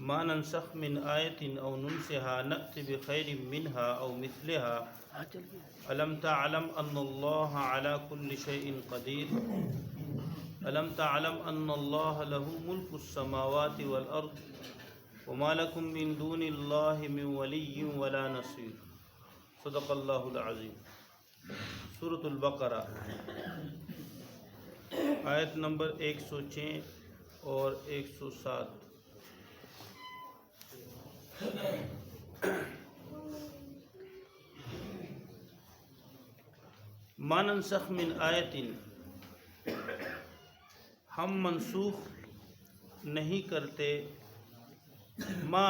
ما ننسخ من آیت او ننسها نأت بخیر منها او مثلها الم تعلم ان اللہ علی کل شیء قدیر الم تعلم ان اللہ له ملک السماوات والارض وما لکم من دون اللہ من ولی ولا نصیر صدق اللہ العظیم۔ سورۃ البقرہ آیت نمبر 106 اور 107۔ ما ننسخ من آیت، ہم منسوخ نہیں کرتے، ما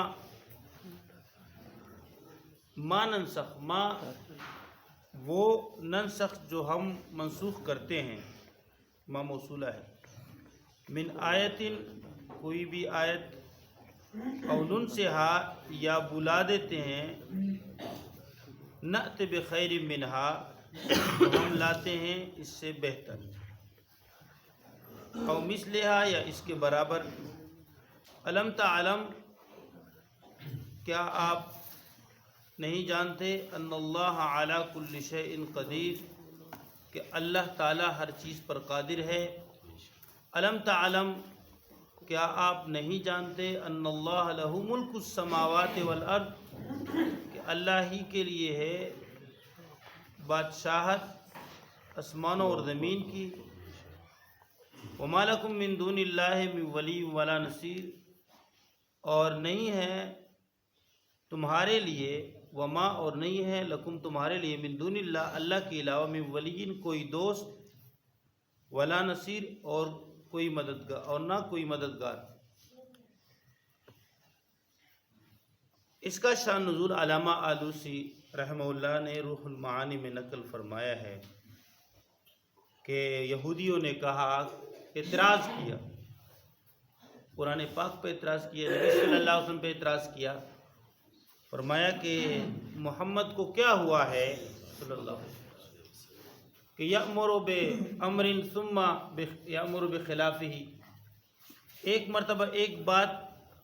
ننسخ، ما وہ ننسخ جو ہم منسوخ کرتے ہیں، ما موصولہ ہے، من آیت کوئی بھی آیت، او ننسہا یا بلا دیتے ہیں، نأت بخیر منہا ہم لاتے ہیں اس سے بہتر، او مثلہا یا اس کے برابر، الم تعلم کیا آپ نہیں جانتے، ان اللہ علی کل شیء قدیر کہ اللہ تعالی ہر چیز پر قادر ہے، الم تعلم کیا آپ نہیں جانتے، ان اللہ لہ ملک السماوات والارض کہ اللہ ہی کے لیے ہے بادشاہت آسمانوں اور زمین کی، وما لکم من دون اللہ من ولی ولا نصیر، اور نہیں ہے تمہارے لیے، وما اور نہیں ہے، لکم تمہارے لیے، من دون اللہ اللہ کے علاوہ، من ولی کوئی دوست، ولا نصیر اور کوئی مددگار، اور نہ کوئی مددگار۔ اس کا شان نزول علامہ آلوسی رحمہ اللہ نے روح المعانی میں نقل فرمایا ہے کہ یہودیوں نے کہا، اعتراض کیا، قرآن پاک پہ اعتراض کیا، نبی صلی اللہ علیہ وسلم پہ اعتراض کیا، فرمایا کہ محمد کو کیا ہوا ہے صلی اللہ علیہ وسلم کہ یأمر بأمر ثم یأمر بخلافہ، ایک مرتبہ ایک بات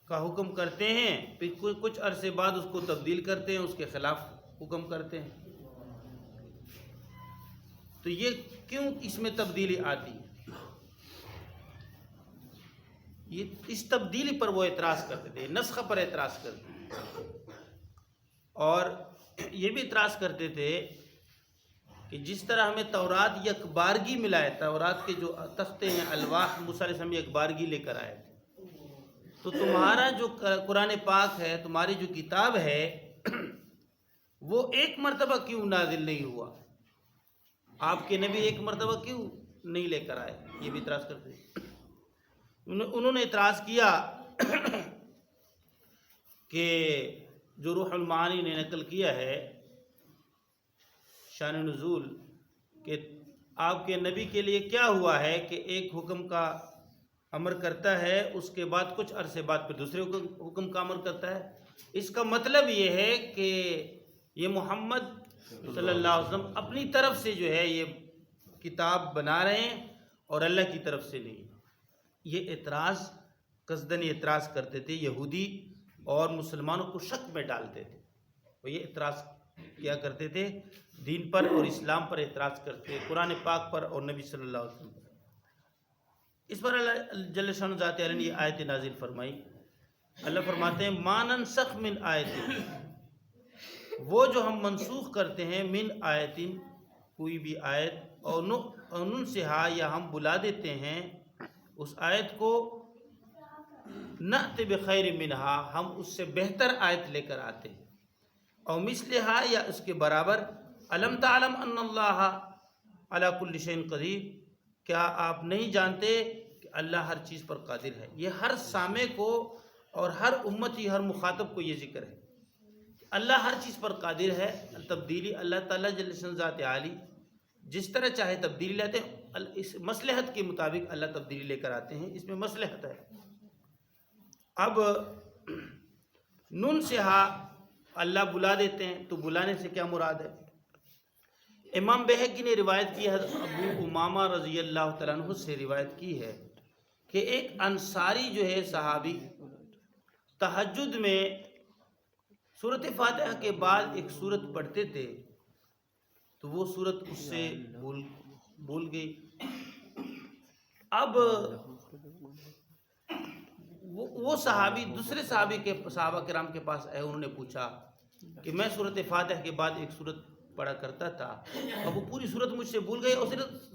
کا حکم کرتے ہیں، پھر کچھ عرصے بعد اس کو تبدیل کرتے ہیں، اس کے خلاف حکم کرتے ہیں۔ تو یہ کیوں اس میں تبدیلی آتی ہے؟ یہ اس تبدیلی پر وہ اعتراض کرتے تھے، نسخ پر اعتراض کرتے تھے، اور یہ بھی اعتراض کرتے تھے کہ جس طرح ہمیں تورات یک بارگی ملا ہے، تورات کے جو تختے ہیں، الواح، موسیٰ علیہ السلام یک بارگی لے کر آئے تھے، تو تمہارا جو قرآن پاک ہے، تمہاری جو کتاب ہے، وہ ایک مرتبہ کیوں نازل نہیں ہوا؟ آپ کے نبی ایک مرتبہ کیوں نہیں لے کر آئے؟ یہ بھی اعتراض کرتے تھے۔ انہوں نے اعتراض کیا کہ جو روح المعانی نے نقل کیا ہے شان نزول، کہ آپ کے نبی کے لیے کیا ہوا ہے کہ ایک حکم کا امر کرتا ہے، اس کے بعد کچھ عرصے بعد پھر دوسرے حکم کا امر کرتا ہے۔ اس کا مطلب یہ ہے کہ یہ محمد صلی اللہ علیہ وسلم اپنی طرف سے جو ہے یہ کتاب بنا رہے ہیں اور اللہ کی طرف سے نہیں۔ یہ اعتراض قصدن اعتراض کرتے تھے یہودی، اور مسلمانوں کو شک میں ڈالتے تھے، وہ یہ اعتراض کیا کرتے تھے، دین پر اور اسلام پر اعتراض کرتے، قرآن پاک پر اور نبی صلی اللہ علیہ وسلم پر۔ اس پر اللہ جل شانہ ذات عالی نے یہ آیت نازل فرمائی۔ اللہ فرماتے ہیں، ما ننسخ من آیت، وہ جو ہم منسوخ کرتے ہیں، من آیت کوئی بھی آیت، اور ننسہا یا ہم بلا دیتے ہیں اس آیت کو، نأت بخیر منہا ہم اس سے بہتر آیت لے کر آتے ہیں، او مثلہا یا اس کے برابر، الم تعلم ان اللہ علی کل شیء قدیر کیا آپ نہیں جانتے کہ اللہ ہر چیز پر قادر ہے؟ یہ ہر سامع کو اور ہر امتی، ہر مخاطب کو یہ ذکر ہے کہ اللہ ہر چیز پر قادر ہے۔ تبدیلی اللہ تعالیٰ جل شانہ ذات عالی جس طرح چاہے تبدیلی لاتے ہیں، اس مصلحت کے مطابق اللہ تبدیلی لے کر آتے ہیں، اس میں مصلحت ہے۔ اب نون سے اللہ بلا دیتے ہیں، تو بلانے سے کیا مراد ہے؟ امام بہقی نے روایت کی ہے، ابو امامہ رضی اللہ تعالیٰ عنہ سے روایت کی ہے کہ ایک انصاری جو ہے صحابی تہجد میں سورۃ فاتحہ کے بعد ایک سورت پڑھتے تھے تو وہ سورت اس سے بھول گئی. اب وہ صحابی دوسرے صحابہ کرام کے پاس آئے. انہوں نے پوچھا کہ میں سورۃ فاتحہ کے بعد ایک سورت پڑھا کرتا تھا اب وہ پوری سورت مجھ سے بھول گئی اور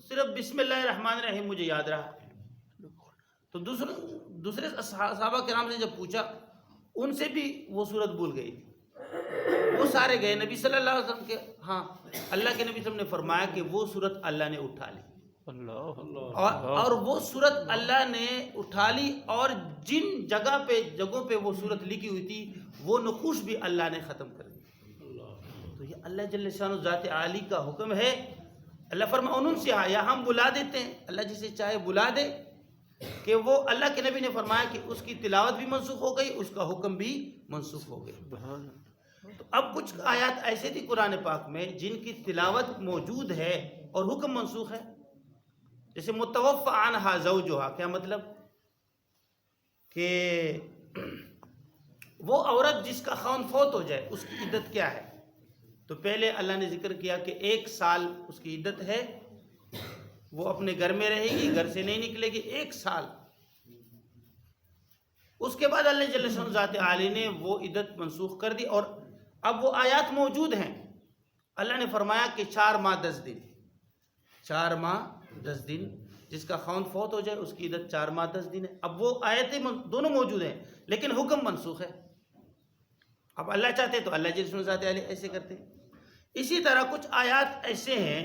صرف بسم اللہ الرحمن الرحیم مجھے یاد رہا. تو دوسرے صحابہ کرام سے جب پوچھا ان سے بھی وہ سورت بھول گئی. وہ سارے گئے نبی صلی اللہ علیہ وسلم کے ہاں. اللہ کے نبی صلی اللہ علیہ وسلم نے فرمایا کہ وہ سورت اللہ نے اٹھا لی اور وہ سورت اللہ نے اٹھا لی اور جن جگہوں پہ وہ سورت لکھی ہوئی تھی وہ نقوش بھی اللہ نے ختم کر دی. تو یہ اللہ جل شانہ ذات عالی کا حکم ہے. اللہ فرمایا انہوں سے یا ہم بلا دیتے ہیں. اللہ جسے چاہے بلا دے کہ وہ اللہ کے نبی نے فرمایا کہ اس کی تلاوت بھی منسوخ ہو گئی, اس کا حکم بھی منسوخ ہو گئی. تو اب کچھ آیات ایسے تھی قرآن پاک میں جن کی تلاوت موجود ہے اور حکم منسوخ ہے. جیسے متوفی عنہا زوجہا, کیا مطلب کہ وہ عورت جس کا خاوند فوت ہو جائے اس کی عدت کیا ہے. تو پہلے اللہ نے ذکر کیا کہ 1 سال اس کی عدت ہے, وہ اپنے گھر میں رہے گی, گھر سے نہیں نکلے گی 1 سال. اس کے بعد اللہ جل شانہ ذات عالی نے وہ عدت منسوخ کر دی اور اب وہ آیات موجود ہیں. اللہ نے فرمایا کہ 4 ماہ 10 دن 4 ماہ 10 دن جس کا خاوند فوت ہو جائے اس کی عدت 4 ماہ 10 دن ہے. اب وہ آیتیں دونوں موجود ہیں لیکن حکم منسوخ ہے. اب اللہ چاہتے تو اللہ جل شانہ ذات عالی ایسے کرتے. اسی طرح کچھ آیات ایسے ہیں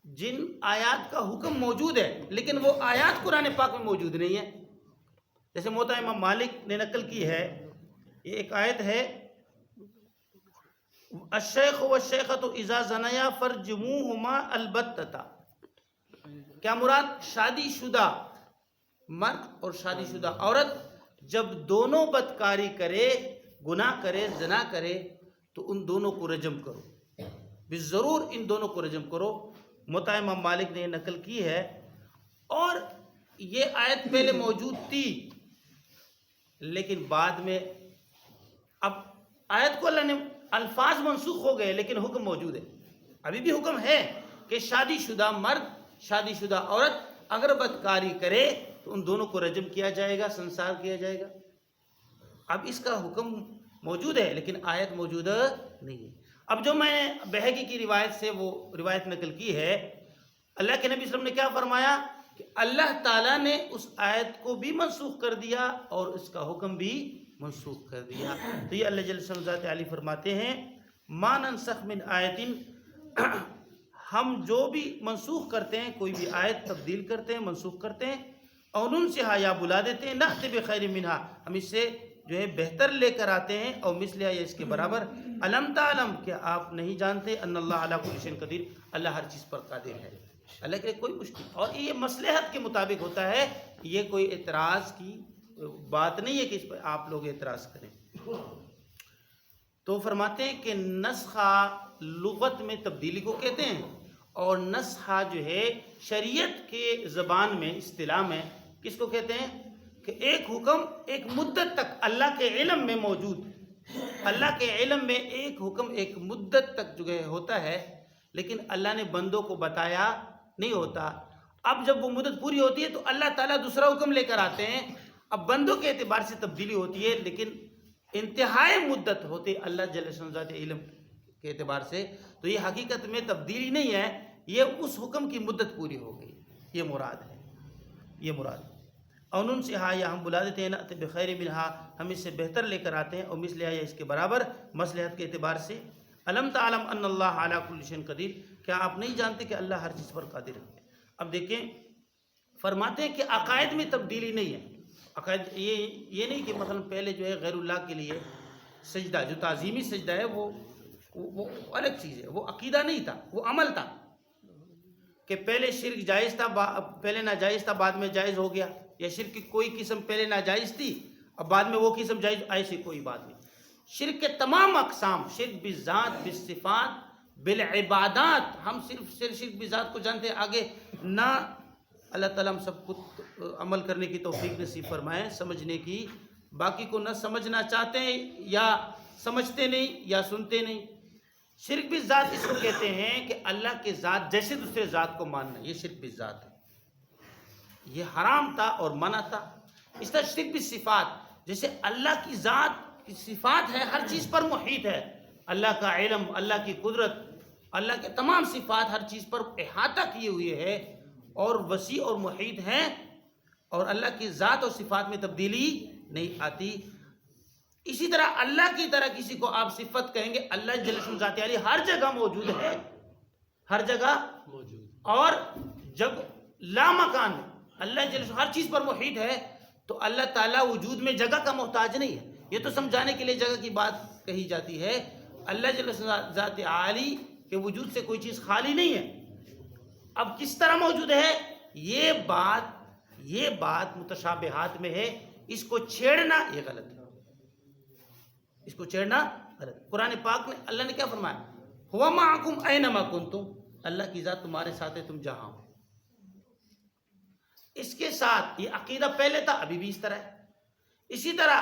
جن آیات کا حکم موجود ہے لیکن وہ آیات قرآن پاک میں موجود نہیں ہے. جیسے موطا امام مالک نے نقل کی ہے, یہ ایک آیت ہے الشیخ والشیخۃ اذا زنیا فرجموہما البتۃ. کیا مراد, شادی شدہ مرد اور شادی شدہ عورت جب دونوں بدکاری کرے, گناہ کرے, زنا کرے تو ان دونوں کو رجم کرو, بالضرور ان دونوں کو رجم کرو. موطا امام مالک نے نقل کی ہے. اور یہ آیت پہلے موجود تھی لیکن بعد میں اب آیت کو اللہ نے الفاظ منسوخ ہو گئے لیکن حکم موجود ہے. ابھی بھی حکم ہے کہ شادی شدہ مرد شادی شدہ عورت اگر بدکاری کرے تو ان دونوں کو رجم کیا جائے گا, سنسار کیا جائے گا. اب اس کا حکم موجود ہے لیکن آیت موجود نہیں ہے. اب جو میں نے بہقی کی روایت سے وہ روایت نقل کی ہے, اللہ کے نبی صلی اللہ علیہ وسلم نے کیا فرمایا کہ اللہ تعالیٰ نے اس آیت کو بھی منسوخ کر دیا اور اس کا حکم بھی منسوخ کر دیا. تو یہ اللہ جل شانہ ذات عالی فرماتے ہیں ما ننسخ من آیت, ہم جو بھی منسوخ کرتے ہیں, کوئی بھی آیت تبدیل کرتے ہیں, منسوخ کرتے ہیں, اور ان سے یا بلا دیتے ہیں, نأتی بخیر منہا, ہم اس سے جو ہے بہتر لے کر آتے ہیں, اور مثلہا یا اس کے برابر. الم تعلم, کیا آپ نہیں جانتے, ان اللہ علی کل شیء قدیر, اللہ ہر چیز پر قادر ہے. اللہ کے کوئی مشکل, اور یہ مصلحت کے مطابق ہوتا ہے, یہ کوئی اعتراض کی بات نہیں ہے کہ اس پر آپ لوگ اعتراض کریں. تو فرماتے ہیں کہ نسخہ لغت میں تبدیلی کو کہتے ہیں, اور نسخہ جو ہے شریعت کے زبان میں اصطلاح میں کس کو کہتے ہیں کہ ایک حکم ایک مدت تک اللہ کے علم میں موجود, اللہ کے علم میں ایک حکم ایک مدت تک جو ہے ہوتا ہے لیکن اللہ نے بندوں کو بتایا نہیں ہوتا. اب جب وہ مدت پوری ہوتی ہے تو اللہ تعالیٰ دوسرا حکم لے کر آتے ہیں. اب بندوں کے اعتبار سے تبدیلی ہوتی ہے لیکن انتہائی مدت ہوتی ہے اللہ جل شانہ ذات علم کے اعتبار سے. تو یہ حقیقت میں تبدیلی نہیں ہے, یہ اس حکم کی مدت پوری ہو گئی, یہ مراد ہے, یہ مراد. اور ان سے یا ہم بلا دیتے ہیں نأتی بخیر منہا, ہم اس سے بہتر لے کر آتے ہیں, اور مثلہا یا اس کے برابر مصلحت کے اعتبار سے. الم تعلم ان اللہ علی کل شیء قدیر, کیا آپ نہیں جانتے کہ اللہ ہر چیز پر قادر ہے. اب دیکھیں فرماتے ہیں کہ عقائد میں تبدیلی نہیں ہے. عقائد یہ نہیں کہ مثلا پہلے جو ہے غیر اللہ کے لیے سجدہ, جو تعظیمی سجدہ ہے وہ الگ چیز ہے, وہ عقیدہ نہیں تھا, وہ عمل تھا. کہ پہلے شرک جائز تھا, پہلے ناجائز تھا, بعد میں جائز ہو گیا, یا شرک کی کوئی قسم پہلے ناجائز تھی اب بعد میں وہ قسم جائز, ایسی کوئی بات نہیں. شرک کے تمام اقسام, شرک بالذات, بالصفات, بالعبادات, ہم صرف شرک بالذات کو جانتے ہیں, آگے نہ اللہ تعالیٰ ہم سب کو عمل کرنے کی توفیق نصیب فرمائے, سمجھنے کی باقی کو نہ سمجھنا چاہتے ہیں یا سمجھتے نہیں یا سنتے نہیں. شرک بھی ذات اس کو کہتے ہیں کہ اللہ کے ذات جیسے دوسرے ذات کو ماننا، یہ شرک بھی ذات ہے. یہ حرام تھا اور منع تھا. اس طرح شرک بھی صفات، جیسے اللہ کی ذات کی صفات ہے، ہر چیز پر محیط ہے. اللہ کا علم، اللہ کی قدرت، اللہ کے تمام صفات ہر چیز پر احاطہ کیے ہوئے ہے اور وسیع اور محیط ہیں، اور اللہ کی ذات اور صفات میں تبدیلی نہیں آتی. اسی طرح اللہ کی طرح کسی کو آپ صفت کہیں گے، اللہ جل شانہ ذات عالی ہر جگہ موجود ہے، ہر جگہ موجود. اور جب لا مکان میں اللہ جل شانہ ہر چیز پر محیط ہے تو اللہ تعالیٰ وجود میں جگہ کا محتاج نہیں ہے. یہ تو سمجھانے کے لیے جگہ کی بات کہی جاتی ہے. اللہ جل شانہ ذات عالی کے وجود سے کوئی چیز خالی نہیں ہے. اب کس طرح موجود ہے، یہ بات متشابہات میں ہے. اس کو چھیڑنا یہ غلط ہے، اس کو چھیڑنا غلط. قرآن پاک میں اللہ نے کیا فرمایا؟ ہوا معکم اینما کنتم، اللہ کی ذات تمہارے ساتھ ہے تم جہاں ہو. اس کے ساتھ یہ عقیدہ پہلے تھا، ابھی بھی اس طرح ہے. اسی طرح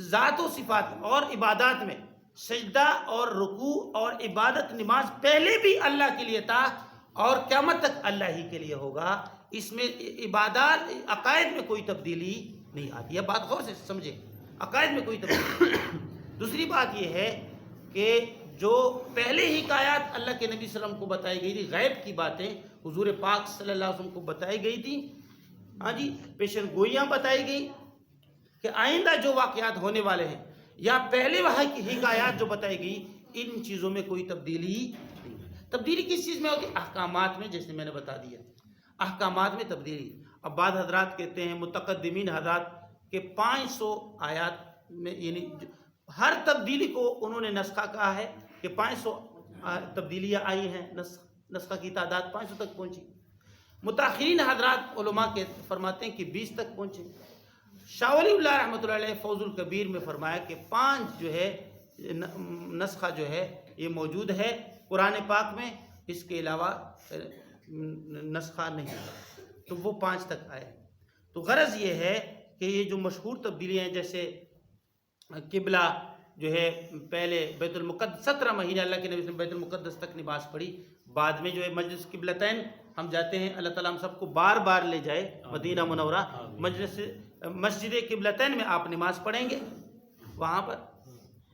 ذات و صفات اور عبادات میں سجدہ اور رکوع اور عبادت نماز پہلے بھی اللہ کے لیے تھا اور قیامت تک اللہ ہی کے لیے ہوگا. اس میں عبادات عقائد میں کوئی تبدیلی نہیں آتی. یہ بات غور سے سمجھے، عقائد میں کوئی تبدیلی نہیں. دوسری بات یہ ہے کہ جو پہلے ہی حکایات اللہ کے نبی صلی اللہ علیہ وسلم کو بتائی گئی تھی، غیب کی باتیں حضور پاک صلی اللہ علیہ وسلم کو بتائی گئی تھی، ہاں جی، پیشن گوئیاں بتائی گئی کہ آئندہ جو واقعات ہونے والے ہیں، یا پہلے وحی کی حکایات جو بتائی گئی، ان چیزوں میں کوئی تبدیلی نہیں. تبدیلی کس چیز میں ہوتی ہے؟ احکامات میں، جیسے میں نے بتا دیا احکامات میں تبدیلی. اب بعض حضرات کہتے ہیں، متقدمین حضرات، کہ 500 آیات میں، یعنی ہر تبدیلی کو انہوں نے نسخہ کہا ہے کہ 500 تبدیلیاں آئی ہیں، نسخہ کی تعداد 500 تک پہنچی. متاخرین حضرات علماء کے فرماتے ہیں کہ 20 تک پہنچے. شاہ ولی اللہ رحمۃ اللہ علیہ فوز الکبیر میں فرمایا کہ 5 جو ہے نسخہ جو ہے یہ موجود ہے قرآن پاک میں، اس کے علاوہ نسخہ نہیں. تو وہ 5 تک آئے. تو غرض یہ ہے کہ یہ جو مشہور تبدیلیاں ہیں، جیسے قبلہ جو ہے پہلے بیت المقدس 17 مہینے اللہ کے نبی نے بیت المقدس تک نماز پڑھی، بعد میں جو ہے مجلس قبلتین ہم جاتے ہیں. اللہ تعالیٰ ہم سب کو بار بار لے جائے مدینہ منورہ، مسجد قبلتین میں آپ نماز پڑھیں گے وہاں پر.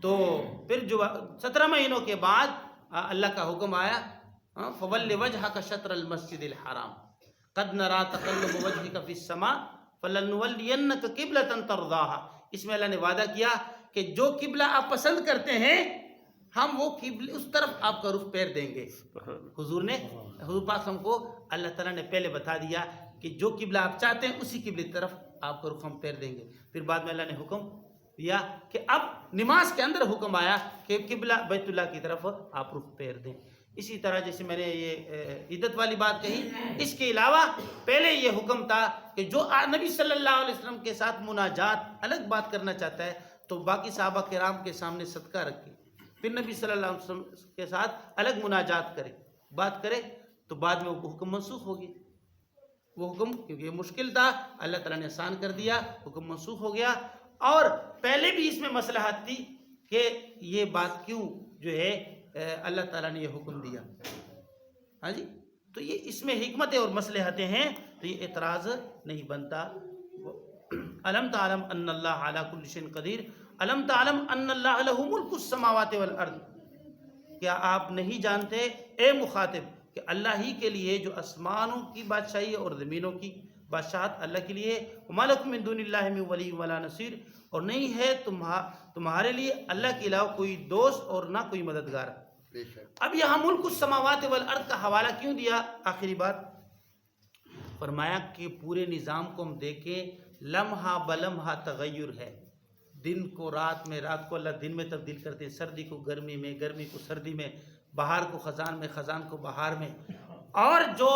تو پھر جو 17 مہینوں کے بعد اللہ کا حکم آیا، فَوَلِّ وَجْهَكَ شَطْرَ الْمَسْجِدِ الْحَرَامِ قَدْ نَرَىٰ تَقَلُّبَ وَجْهِكَ فِي السَّمَاءِ فَلَنُوَلِّيَنَّكَ قِبْلَةً تَرْضَاهَا. اس میں اللہ نے وعدہ کیا کہ جو قبلہ آپ پسند کرتے ہیں ہم وہ قبلہ اس طرف آپ کا رخ پھیر دیں گے. حضور پاک ہم کو اللہ تعالیٰ نے پہلے بتا دیا کہ جو قبلہ آپ چاہتے ہیں اسی قبلے کی طرف آپ کا رخ ہم پھیر دیں گے. پھر بعد میں اللہ نے حکم دیا کہ اب نماز کے اندر حکم آیا کہ قبلہ بیت اللہ کی طرف آپ رخ پھیر دیں. اسی طرح جیسے میں نے یہ عدت والی بات کہی، اس کے علاوہ پہلے یہ حکم تھا کہ جو نبی صلی اللہ علیہ وسلم کے ساتھ مناجات الگ بات کرنا چاہتا ہے تو باقی صحابہ کرام کے سامنے صدقہ رکھے، پھر نبی صلی اللہ علیہ وسلم کے ساتھ الگ مناجات کرے، بات کرے. تو بعد میں وہ حکم منسوخ ہو گیا. وہ حکم کیونکہ یہ مشکل تھا، اللہ تعالیٰ نے آسان کر دیا، حکم منسوخ ہو گیا. اور پہلے بھی اس میں مصلحت تھی کہ یہ بات کیوں جو ہے اللہ تعالیٰ نے یہ حکم دیا. ہاں جی، تو یہ اس میں حکمتیں اور مصلحتیں ہیں، تو یہ اعتراض نہیں بنتا. الم تعلم ان اللہ علی کل شیء قدیر، الم تعلم ان اللہ لہ ملک السماوات والارض. کیا آپ نہیں جانتے اے مخاطب کہ اللہ ہی کے لیے جو آسمانوں کی بادشاہی اور زمینوں کی بادشاہت اللہ کے لیے. وما لکم من دون اللہ من ولی ولا نصیر، اور نہیں ہے تمہارے لیے اللہ کے علاوہ کوئی دوست اور نہ کوئی مددگار. اب یہاں ملک السماوات والارض کا حوالہ کیوں دیا؟ آخری بات فرمایا کہ پورے نظام کو ہم دیکھیں، لمحہ بلمحہ تغیر ہے. دن کو رات میں، رات کو اللہ دن میں تبدیل کرتے ہیں، سردی کو گرمی میں، گرمی کو سردی میں، بہار کو خزان میں، خزان کو بہار میں. اور جو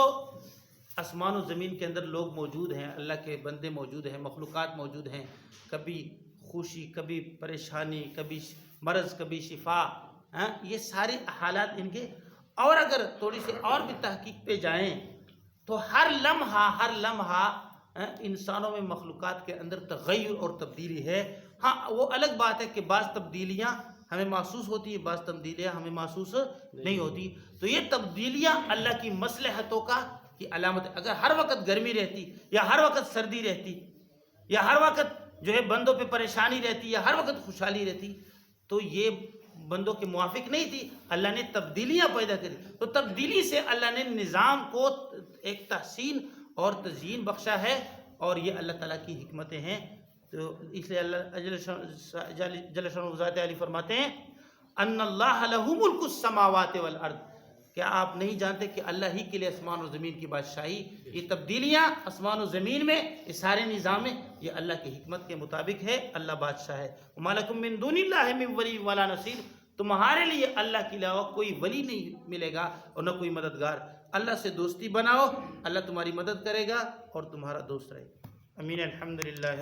آسمان و زمین کے اندر لوگ موجود ہیں، اللہ کے بندے موجود ہیں، مخلوقات موجود ہیں، کبھی خوشی، کبھی پریشانی، کبھی مرض، کبھی شفا، یہ سارے حالات ان کے. اور اگر تھوڑی سی اور بھی تحقیق پہ جائیں تو ہر لمحہ انسانوں میں مخلوقات کے اندر تغیر اور تبدیلی ہے. ہاں وہ الگ بات ہے کہ بعض تبدیلیاں ہمیں محسوس ہوتی ہیں، بعض تبدیلیاں ہمیں محسوس نہیں ہوتی. تو یہ تبدیلیاں اللہ کی مصلحتوں کا کی علامت ہے. اگر ہر وقت گرمی رہتی یا ہر وقت سردی رہتی یا ہر وقت جو ہے بندوں پہ پریشانی رہتی یا ہر وقت خوشحالی رہتی تو یہ بندوں کے موافق نہیں تھی. اللہ نے تبدیلیاں پیدا کری، تو تبدیلی سے اللہ نے نظام کو ایک تحسین اور تزیین بخشا ہے، اور یہ اللہ تعالیٰ کی حکمتیں ہیں. تو اس لیے اللہ جل شانہ ذات علی فرماتے ہیں ان اللہ لہ ملک السماوات والارض. کیا آپ نہیں جانتے کہ اللہ ہی کے لیے آسمان و زمین کی بادشاہی؟ یہ تبدیلیاں آسمان و زمین میں، یہ سارے نظام میں، یہ اللہ کی حکمت کے مطابق ہے. اللہ بادشاہ ہے. وما لکم من دون اللہ من ولی ولا نصیر. تمہارے لیے اللہ کے علاوہ کوئی ولی نہیں ملے گا اور نہ کوئی مددگار. اللہ سے دوستی بناؤ، اللہ تمہاری مدد کرے گا اور تمہارا دوست رہے گا. امین. الحمدللہ.